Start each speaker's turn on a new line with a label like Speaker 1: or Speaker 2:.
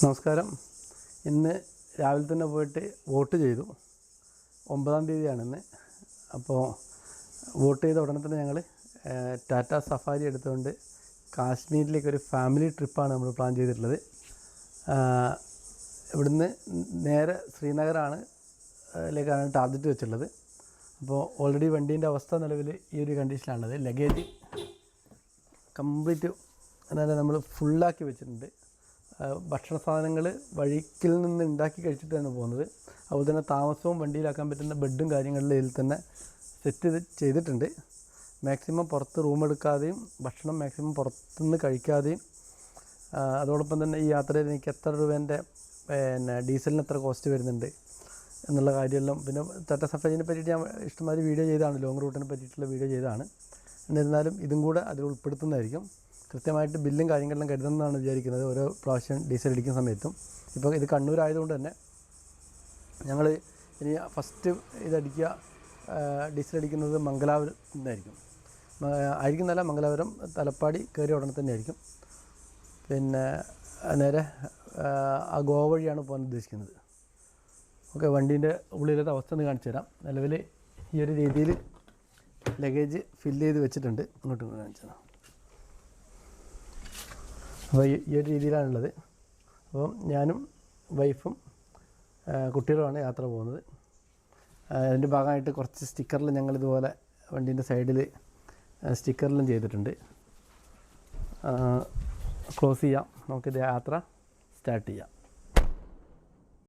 Speaker 1: നമസ്കാരം. ഇന്ന് രാവിലെ തന്നെ പോയിട്ട് വോട്ട് ചെയ്തു. 9-ാം തീയതിയാണിന്ന്. അപ്പോൾ വോട്ട് ചെയ്ത ഉടനെ തന്നെ ഞങ്ങൾ ടാറ്റ സഫാരി എടുത്തുകൊണ്ട് കാശ്മീരിലേക്കൊരു ഫാമിലി ട്രിപ്പാണ് നമ്മൾ പ്ലാൻ ചെയ്തിട്ടുള്ളത്. ഇവിടുന്ന് നേരെ ശ്രീനഗറാണ് ലേക്കാണ് ടാർഗറ്റ് വെച്ചിട്ടുള്ളത്. അപ്പോൾ ഓൾറെഡി വണ്ടീൻ്റെ അവസ്ഥ നിലവിൽ ഈ ഒരു കണ്ടീഷനാണുള്ളത്. ലഗേജ് കംപ്ലീറ്റ് അതായത് നമ്മൾ ഫുള്ളാക്കി വെച്ചിട്ടുണ്ട്. ഭക്ഷണ സാധനങ്ങൾ വഴിക്കിൽ നിന്ന് ഉണ്ടാക്കി കഴിച്ചിട്ടാണ് പോകുന്നത്. അതുപോലെ തന്നെ താമസവും വണ്ടിയിലാക്കാൻ പറ്റുന്ന ബെഡും കാര്യങ്ങളിലും ഇതിൽ തന്നെ സെറ്റ് ചെയ്തിട്ടുണ്ട്. മാക്സിമം പുറത്ത് റൂം എടുക്കാതെയും ഭക്ഷണം മാക്സിമം പുറത്തുനിന്ന് കഴിക്കാതെയും അതോടൊപ്പം തന്നെ ഈ യാത്രയിൽ എനിക്ക് എത്ര രൂപേൻ്റെ ഡീസലിന് എത്ര കോസ്റ്റ് വരുന്നുണ്ട് എന്നുള്ള കാര്യമെല്ലാം പിന്നെ ടാറ്റ സഫാരിനെ പറ്റിയിട്ട് ഞാൻ ഇഷ്ടംമാതിരി വീഡിയോ ചെയ്തതാണ്, ലോങ് റൂട്ടിനെ പറ്റിയിട്ടുള്ള വീഡിയോ ചെയ്തതാണ്. എന്നിരുന്നാലും ഇതും കൂടെ അതിൽ ഉൾപ്പെടുത്തുന്നതായിരിക്കും. കൃത്യമായിട്ട് ബില്ലും കാര്യങ്ങളെല്ലാം കരുതുന്നതാണ് വിചാരിക്കുന്നത് ഓരോ പ്രാവശ്യം ഡീസൽ അടിക്കുന്ന സമയത്തും. ഇപ്പോൾ ഇത് കണ്ണൂരായതുകൊണ്ട് തന്നെ ഞങ്ങൾ ഇനി ഫസ്റ്റ് ഇതടിക്കുക ഡീസൽ അടിക്കുന്നത് മംഗലാപുരം നിന്നായിരിക്കും. മംഗലാപുരം തലപ്പാടി കയറിയ ഉടനെ തന്നെ ആയിരിക്കും. പിന്നെ നേരെ ആ ഗോവ വഴിയാണ് പോകാൻ ഉദ്ദേശിക്കുന്നത്. ഓക്കെ, വണ്ടീൻ്റെ ഉള്ളിലത്തെ അവസ്ഥ ഒന്ന് കാണിച്ചു തരാം. നിലവിൽ ഈ ഒരു രീതിയിൽ ലഗേജ് ഫില്ല് ചെയ്ത് വെച്ചിട്ടുണ്ട്. ഇങ്ങോട്ട് കാണിച്ചു തരാം. അപ്പോൾ ഈ ഒരു രീതിയിലാണുള്ളത്. അപ്പം ഞാനും വൈഫും കുട്ടികളുമാണ് യാത്ര പോകുന്നത്. അതിൻ്റെ ഭാഗമായിട്ട് കുറച്ച് സ്റ്റിക്കറിൽ ഞങ്ങളിതുപോലെ വണ്ടീൻ്റെ സൈഡിൽ സ്റ്റിക്കറിലും ചെയ്തിട്ടുണ്ട്. ക്ലോസ് ചെയ്യാം, നമുക്കിത് യാത്ര സ്റ്റാർട്ട് ചെയ്യാം.